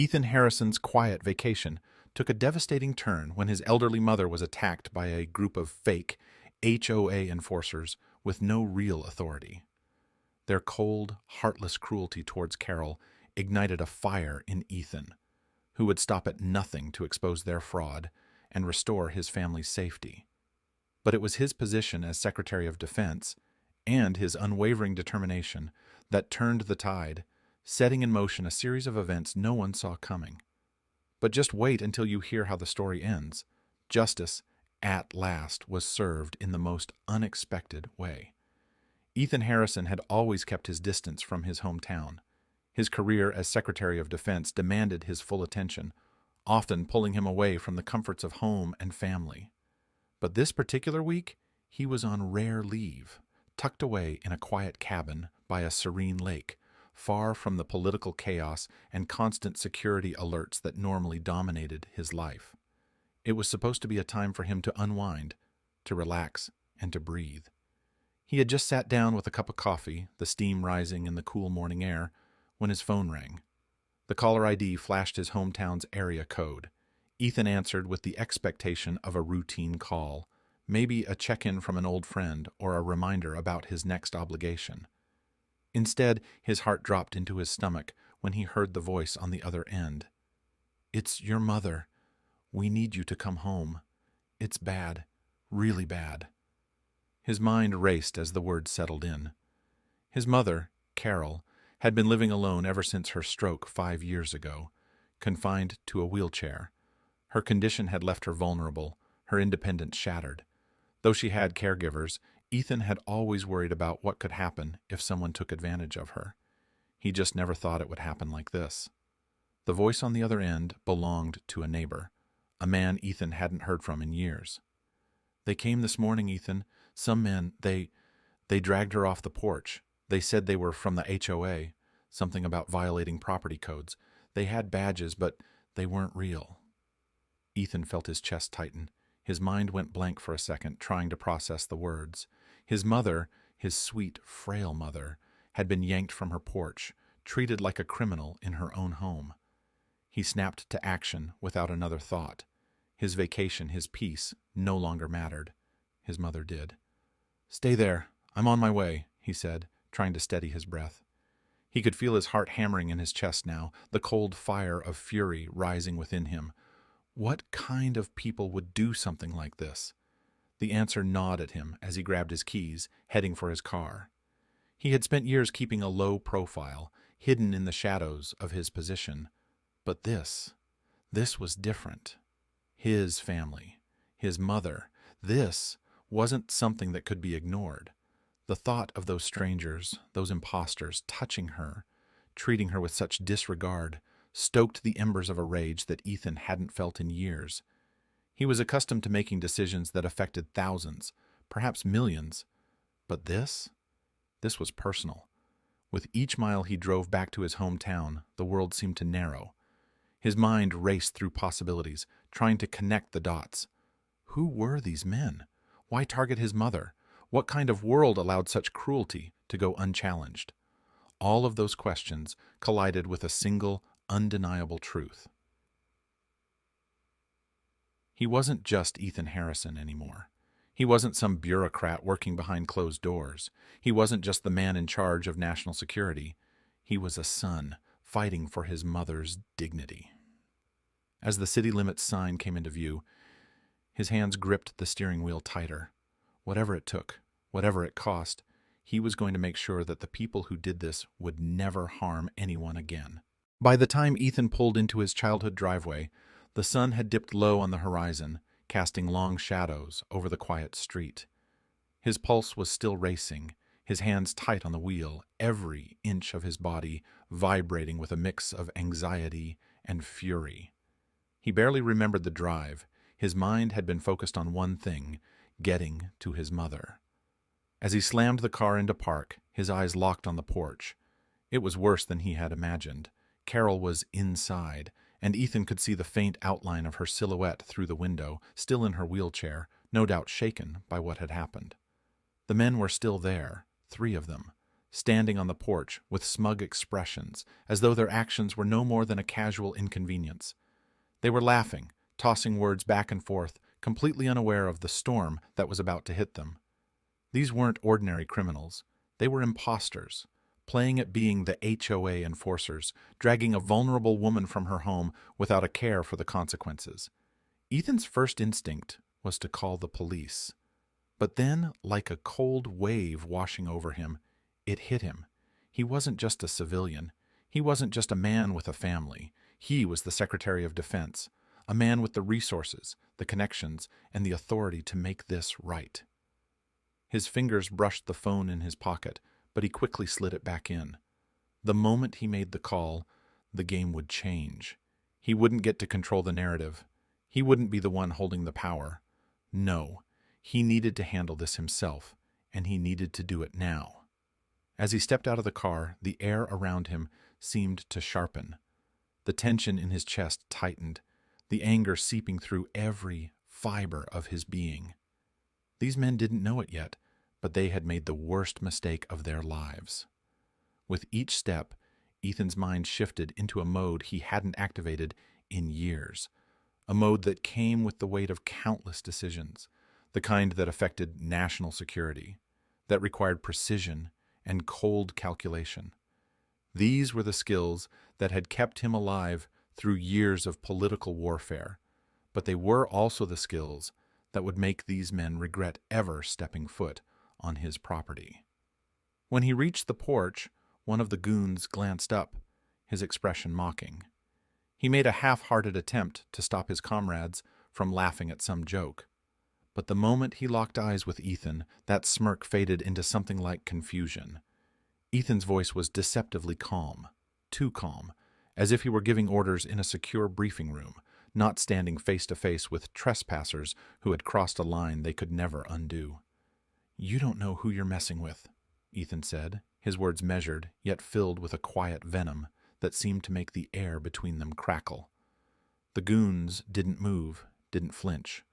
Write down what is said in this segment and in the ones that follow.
Ethan Harrison's quiet vacation took a devastating turn when his elderly mother was attacked by a group of fake HOA enforcers with no real authority. Their cold, heartless cruelty towards Carol ignited a fire in Ethan, who would stop at nothing to expose their fraud and restore his family's safety. But it was his position as Secretary of Defense and his unwavering determination that turned the tide, setting in motion a series of events no one saw coming. But just wait until you hear how the story ends. Justice, at last, was served in the most unexpected way. Ethan Harrison had always kept his distance from his hometown. His career as Secretary of Defense demanded his full attention, often pulling him away from the comforts of home and family. But this particular week, he was on rare leave, tucked away in a quiet cabin by a serene lake, far from the political chaos and constant security alerts that normally dominated his life. It was supposed to be a time for him to unwind, to relax, and to breathe. He had just sat down with a cup of coffee, the steam rising in the cool morning air, when his phone rang. The caller ID flashed his hometown's area code. Ethan answered with the expectation of a routine call, maybe a check-in from an old friend or a reminder about his next obligation. Instead, his heart dropped into his stomach when he heard the voice on the other end. "It's your mother. We need you to come home. It's bad, really bad." His mind raced as the words settled in. His mother, Carol, had been living alone ever since her stroke 5 years ago, confined to a wheelchair. Her condition had left her vulnerable, her independence shattered. Though she had caregivers, Ethan had always worried about what could happen if someone took advantage of her. He just never thought it would happen like this. The voice on the other end belonged to a neighbor, a man Ethan hadn't heard from in years. "They came this morning, Ethan. Some men, they dragged her off the porch. They said they were from the HOA, something about violating property codes. They had badges, but they weren't real." Ethan felt his chest tighten. His mind went blank for a second, trying to process the words. His mother, his sweet, frail mother, had been yanked from her porch, treated like a criminal in her own home. He snapped to action without another thought. His vacation, his peace, no longer mattered. His mother did. "Stay there. I'm on my way," he said, trying to steady his breath. He could feel his heart hammering in his chest now, the cold fire of fury rising within him. What kind of people would do something like this? The answer gnawed at him as he grabbed his keys, heading for his car. He had spent years keeping a low profile, hidden in the shadows of his position. But this was different. His family, his mother, this wasn't something that could be ignored. The thought of those strangers, those imposters, touching her, treating her with such disregard, stoked the embers of a rage that Ethan hadn't felt in years. He was accustomed to making decisions that affected thousands, perhaps millions. But this was personal. With each mile he drove back to his hometown, the world seemed to narrow. His mind raced through possibilities, trying to connect the dots. Who were these men? Why target his mother? What kind of world allowed such cruelty to go unchallenged? All of those questions collided with a single, undeniable truth. He wasn't just Ethan Harrison anymore. He wasn't some bureaucrat working behind closed doors. He wasn't just the man in charge of national security. He was a son fighting for his mother's dignity. As the city limits sign came into view, his hands gripped the steering wheel tighter. Whatever it took, whatever it cost, he was going to make sure that the people who did this would never harm anyone again. By the time Ethan pulled into his childhood driveway, the sun had dipped low on the horizon, casting long shadows over the quiet street. His pulse was still racing, his hands tight on the wheel, every inch of his body vibrating with a mix of anxiety and fury. He barely remembered the drive. His mind had been focused on one thing: getting to his mother. As he slammed the car into park, his eyes locked on the porch. It was worse than he had imagined. Carol was inside, and Ethan could see the faint outline of her silhouette through the window, still in her wheelchair, no doubt shaken by what had happened. The men were still there, 3 of them, standing on the porch with smug expressions, as though their actions were no more than a casual inconvenience. They were laughing, tossing words back and forth, completely unaware of the storm that was about to hit them. These weren't ordinary criminals. They were imposters, playing at being the HOA enforcers, dragging a vulnerable woman from her home without a care for the consequences. Ethan's first instinct was to call the police. But then, like a cold wave washing over him, it hit him. He wasn't just a civilian. He wasn't just a man with a family. He was the Secretary of Defense, a man with the resources, the connections, and the authority to make this right. His fingers brushed the phone in his pocket, but he quickly slid it back in. The moment he made the call, the game would change. He wouldn't get to control the narrative. He wouldn't be the one holding the power. No, he needed to handle this himself, and he needed to do it now. As he stepped out of the car, the air around him seemed to sharpen. The tension in his chest tightened, the anger seeping through every fiber of his being. These men didn't know it yet, but they had made the worst mistake of their lives. With each step, Ethan's mind shifted into a mode he hadn't activated in years, a mode that came with the weight of countless decisions, the kind that affected national security, that required precision and cold calculation. These were the skills that had kept him alive through years of political warfare, but they were also the skills that would make these men regret ever stepping foot on his property. When he reached the porch, one of the goons glanced up, his expression mocking. He made a half-hearted attempt to stop his comrades from laughing at some joke. But the moment he locked eyes with Ethan, that smirk faded into something like confusion. Ethan's voice was deceptively calm, too calm, as if he were giving orders in a secure briefing room, not standing face-to-face with trespassers who had crossed a line they could never undo. "You don't know who you're messing with," Ethan said, his words measured, yet filled with a quiet venom that seemed to make the air between them crackle. The goons didn't move, didn't flinch.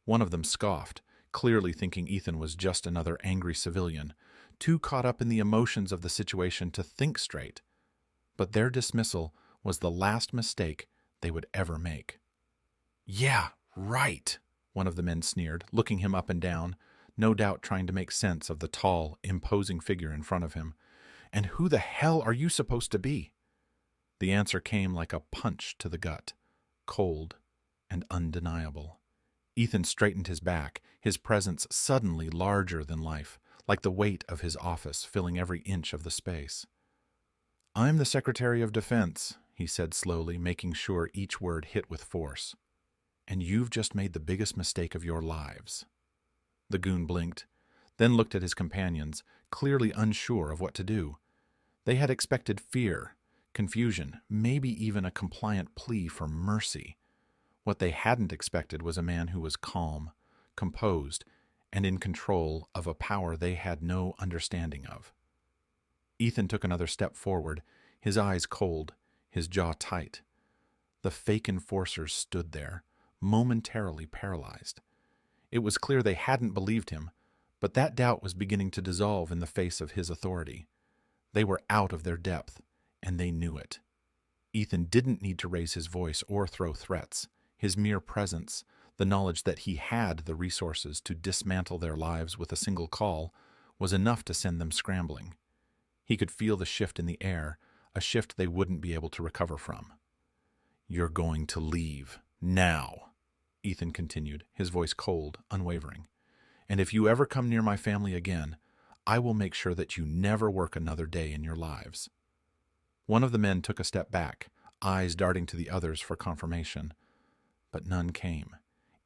One of them scoffed, clearly thinking Ethan was just another angry civilian, too caught up in the emotions of the situation to think straight. But their dismissal was the last mistake they would ever make. "Yeah, right," one of the men sneered, looking him up and down, no doubt trying to make sense of the tall, imposing figure in front of him. "And who the hell are you supposed to be?" The answer came like a punch to the gut, cold and undeniable. Ethan straightened his back, his presence suddenly larger than life, like the weight of his office filling every inch of the space. "I'm the Secretary of Defense," he said slowly, making sure each word hit with force. "And you've just made the biggest mistake of your lives." The goon blinked, then looked at his companions, clearly unsure of what to do. They had expected fear, confusion, maybe even a compliant plea for mercy. What they hadn't expected was a man who was calm, composed, and in control of a power they had no understanding of. Ethan took another step forward, his eyes cold, his jaw tight. The fake enforcers stood there, momentarily paralyzed. It was clear they hadn't believed him, but that doubt was beginning to dissolve in the face of his authority. They were out of their depth, and they knew it. Ethan didn't need to raise his voice or throw threats. His mere presence, the knowledge that he had the resources to dismantle their lives with a single call, was enough to send them scrambling. He could feel the shift in the air, a shift they wouldn't be able to recover from. "You're going to leave, now," Ethan continued, his voice cold, unwavering. "And if you ever come near my family again, I will make sure that you never work another day in your lives." One of the men took a step back, eyes darting to the others for confirmation. But none came.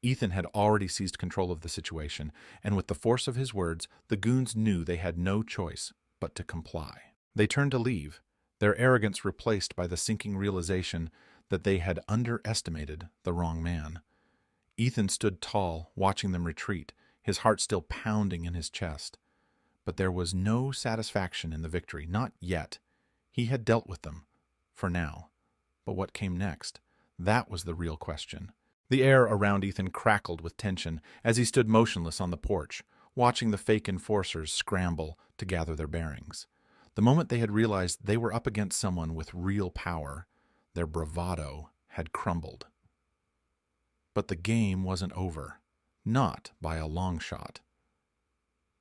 Ethan had already seized control of the situation, and with the force of his words, the goons knew they had no choice but to comply. They turned to leave, their arrogance replaced by the sinking realization that they had underestimated the wrong man. Ethan stood tall, watching them retreat, his heart still pounding in his chest. But there was no satisfaction in the victory, not yet. He had dealt with them, for now. But what came next? That was the real question. The air around Ethan crackled with tension as he stood motionless on the porch, watching the fake enforcers scramble to gather their bearings. The moment they had realized they were up against someone with real power, their bravado had crumbled. But the game wasn't over. Not by a long shot.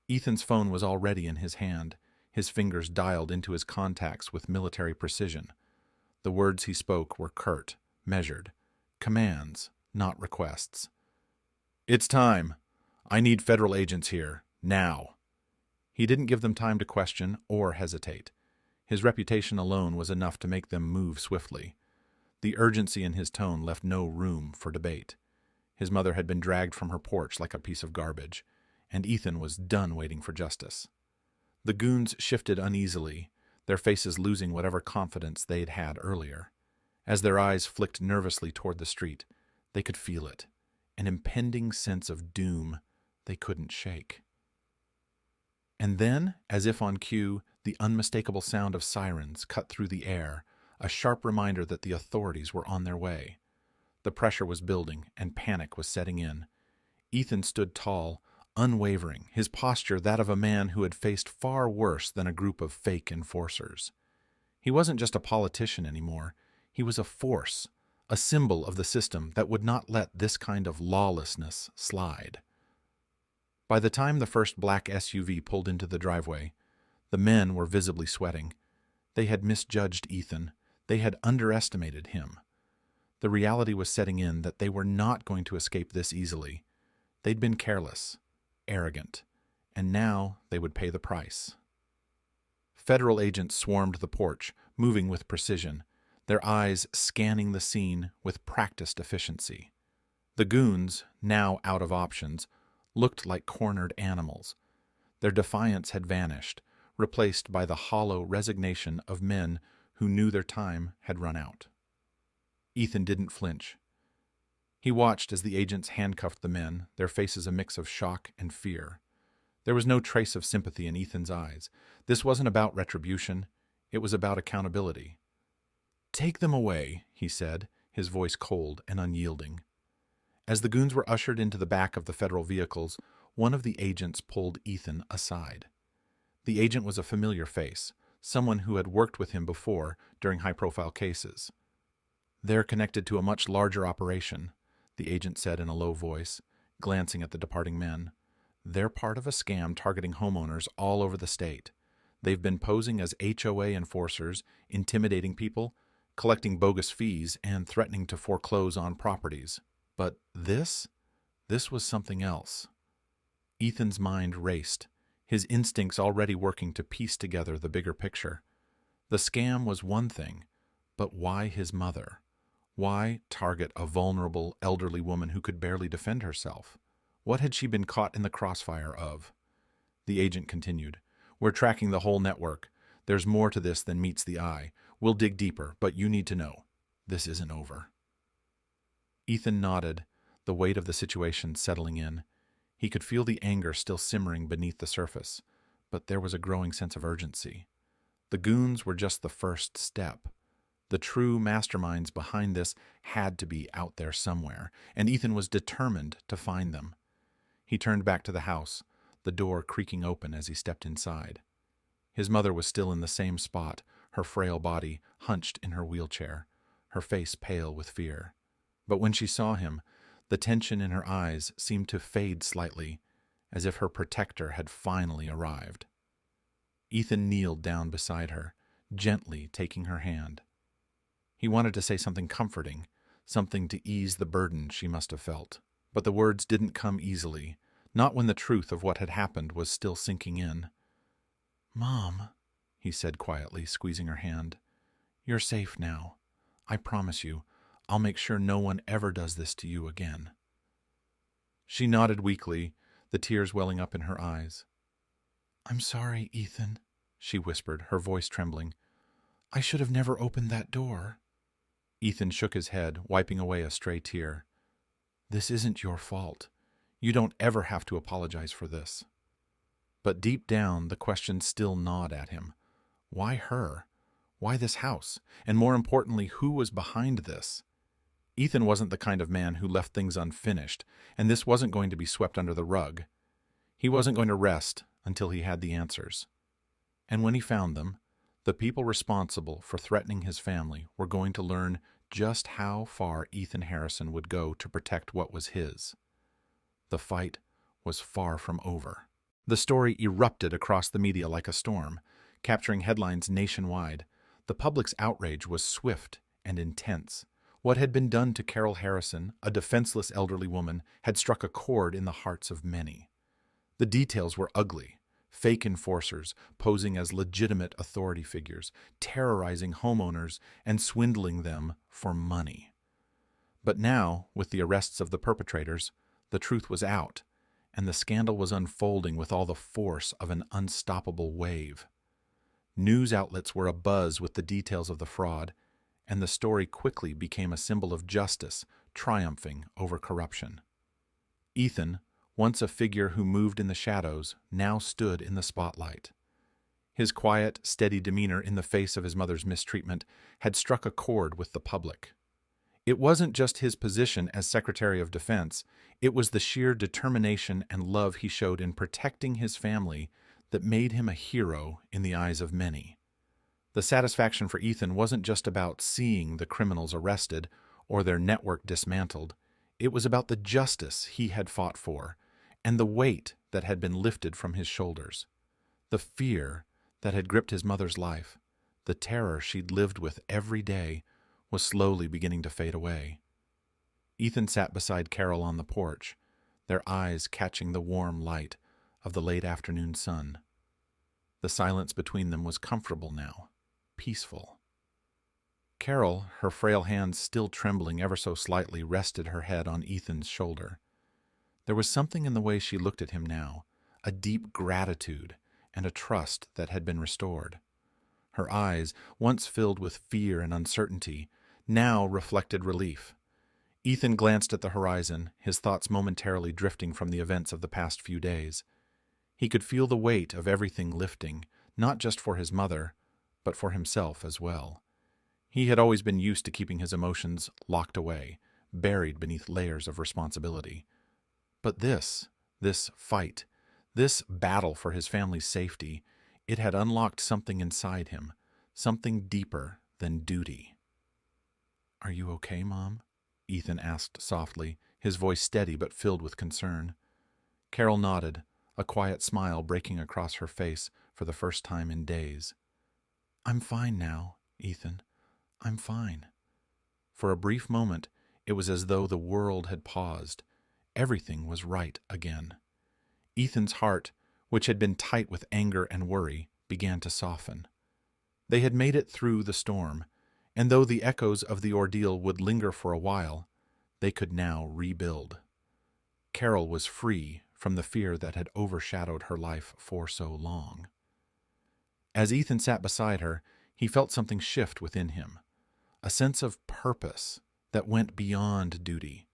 Ethan's phone was already in his hand, his fingers dialed into his contacts with military precision. The words he spoke were curt, measured, commands, not requests. "It's time. I need federal agents here, now." He didn't give them time to question or hesitate. His reputation alone was enough to make them move swiftly. The urgency in his tone left no room for debate. His mother had been dragged from her porch like a piece of garbage, and Ethan was done waiting for justice. The goons shifted uneasily, their faces losing whatever confidence they'd had earlier. As their eyes flicked nervously toward the street, they could feel it, an impending sense of doom they couldn't shake. And then, as if on cue, the unmistakable sound of sirens cut through the air, a sharp reminder that the authorities were on their way. The pressure was building, and panic was setting in. Ethan stood tall, unwavering, his posture that of a man who had faced far worse than a group of fake enforcers. He wasn't just a politician anymore. He was a force, a symbol of the system that would not let this kind of lawlessness slide. By the time the first black SUV pulled into the driveway, the men were visibly sweating. They had misjudged Ethan. They had underestimated him. The reality was setting in that they were not going to escape this easily. They'd been careless, arrogant, and now they would pay the price. Federal agents swarmed the porch, moving with precision, their eyes scanning the scene with practiced efficiency. The goons, now out of options, looked like cornered animals. Their defiance had vanished, replaced by the hollow resignation of men who knew their time had run out. Ethan didn't flinch. He watched as the agents handcuffed the men, their faces a mix of shock and fear. There was no trace of sympathy in Ethan's eyes. This wasn't about retribution. It was about accountability. "Take them away," he said, his voice cold and unyielding. As the goons were ushered into the back of the federal vehicles, one of the agents pulled Ethan aside. The agent was a familiar face, someone who had worked with him before during high-profile cases. "They're connected to a much larger operation," the agent said in a low voice, glancing at the departing men. "They're part of a scam targeting homeowners all over the state. They've been posing as HOA enforcers, intimidating people, collecting bogus fees, and threatening to foreclose on properties. But this was something else." Ethan's mind raced, his instincts already working to piece together the bigger picture. The scam was one thing, but why his mother? Why target a vulnerable, elderly woman who could barely defend herself? What had she been caught in the crossfire of? The agent continued, "We're tracking the whole network. There's more to this than meets the eye. We'll dig deeper, but you need to know, this isn't over." Ethan nodded, the weight of the situation settling in. He could feel the anger still simmering beneath the surface, but there was a growing sense of urgency. The goons were just the first step. The true masterminds behind this had to be out there somewhere, and Ethan was determined to find them. He turned back to the house, the door creaking open as he stepped inside. His mother was still in the same spot, her frail body hunched in her wheelchair, her face pale with fear. But when she saw him, the tension in her eyes seemed to fade slightly, as if her protector had finally arrived. Ethan kneeled down beside her, gently taking her hand. He wanted to say something comforting, something to ease the burden she must have felt. But the words didn't come easily, not when the truth of what had happened was still sinking in. "Mom," he said quietly, squeezing her hand, "you're safe now. I promise you, I'll make sure no one ever does this to you again." She nodded weakly, the tears welling up in her eyes. "I'm sorry, Ethan," she whispered, her voice trembling. "I should have never opened that door." Ethan shook his head, wiping away a stray tear. "This isn't your fault. You don't ever have to apologize for this." But deep down, the question still gnawed at him. Why her? Why this house? And more importantly, who was behind this? Ethan wasn't the kind of man who left things unfinished, and this wasn't going to be swept under the rug. He wasn't going to rest until he had the answers. And when he found them, The people responsible for threatening his family were going to learn just how far Ethan Harrison would go to protect what was his. The fight was far from over. The story erupted across the media like a storm, capturing headlines nationwide. The public's outrage was swift and intense. What had been done to Carol Harrison, a defenseless elderly woman, had struck a chord in the hearts of many. The details were ugly. Fake enforcers posing as legitimate authority figures, terrorizing homeowners and swindling them for money. But now, with the arrests of the perpetrators, the truth was out, and the scandal was unfolding with all the force of an unstoppable wave. News outlets were abuzz with the details of the fraud, and the story quickly became a symbol of justice triumphing over corruption. Ethan, once a figure who moved in the shadows, now stood in the spotlight. His quiet, steady demeanor in the face of his mother's mistreatment had struck a chord with the public. It wasn't just his position as Secretary of Defense, it was the sheer determination and love he showed in protecting his family that made him a hero in the eyes of many. The satisfaction for Ethan wasn't just about seeing the criminals arrested or their network dismantled. It was about the justice he had fought for and the weight that had been lifted from his shoulders. The fear that had gripped his mother's life, the terror she'd lived with every day, was slowly beginning to fade away. Ethan sat beside Carol on the porch, their eyes catching the warm light of the late afternoon sun. The silence between them was comfortable now, peaceful. Carol, her frail hands still trembling ever so slightly, rested her head on Ethan's shoulder. There was something in the way she looked at him now, a deep gratitude and a trust that had been restored. Her eyes, once filled with fear and uncertainty, now reflected relief. Ethan glanced at the horizon, his thoughts momentarily drifting from the events of the past few days. He could feel the weight of everything lifting, not just for his mother, but for himself as well. He had always been used to keeping his emotions locked away, buried beneath layers of responsibility. But this fight, this battle for his family's safety, it had unlocked something inside him, something deeper than duty. "Are you okay, Mom?" Ethan asked softly, his voice steady but filled with concern. Carol nodded, a quiet smile breaking across her face for the first time in days. "I'm fine now, Ethan. I'm fine." For a brief moment, it was as though the world had paused. Everything was right again. Ethan's heart, which had been tight with anger and worry, began to soften. They had made it through the storm, and though the echoes of the ordeal would linger for a while, they could now rebuild. Carol was free from the fear that had overshadowed her life for so long. As Ethan sat beside her, he felt something shift within him, a sense of purpose that went beyond duty.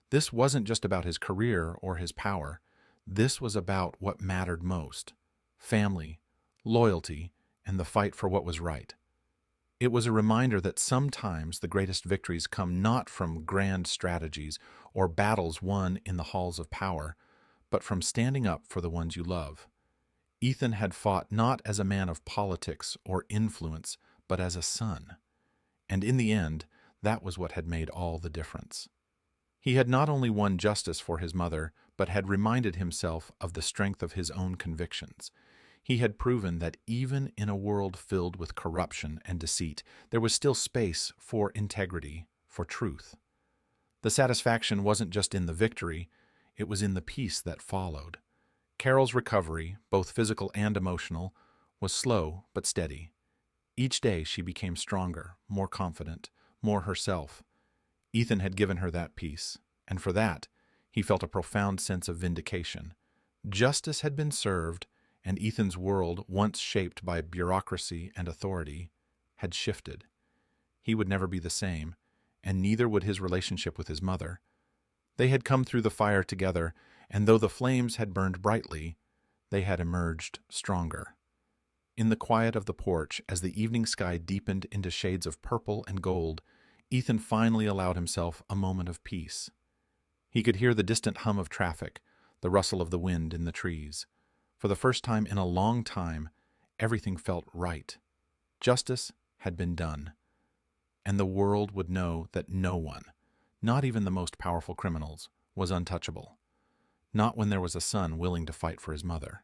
This wasn't just about his career or his power. This was about what mattered most: family, loyalty, and the fight for what was right. It was a reminder that sometimes the greatest victories come not from grand strategies or battles won in the halls of power, but from standing up for the ones you love. Ethan had fought not as a man of politics or influence, but as a son. And in the end, that was what had made all the difference. He had not only won justice for his mother, but had reminded himself of the strength of his own convictions. He had proven that even in a world filled with corruption and deceit, there was still space for integrity, for truth. The satisfaction wasn't just in the victory, it was in the peace that followed. Carol's recovery, both physical and emotional, was slow but steady. Each day she became stronger, more confident, more herself. Ethan had given her that peace, and for that, he felt a profound sense of vindication. Justice had been served, and Ethan's world, once shaped by bureaucracy and authority, had shifted. He would never be the same, and neither would his relationship with his mother. They had come through the fire together, and though the flames had burned brightly, they had emerged stronger. In the quiet of the porch, as the evening sky deepened into shades of purple and gold, Ethan finally allowed himself a moment of peace. He could hear the distant hum of traffic, the rustle of the wind in the trees. For the first time in a long time, everything felt right. Justice had been done, and the world would know that no one, not even the most powerful criminals, was untouchable, not when there was a son willing to fight for his mother.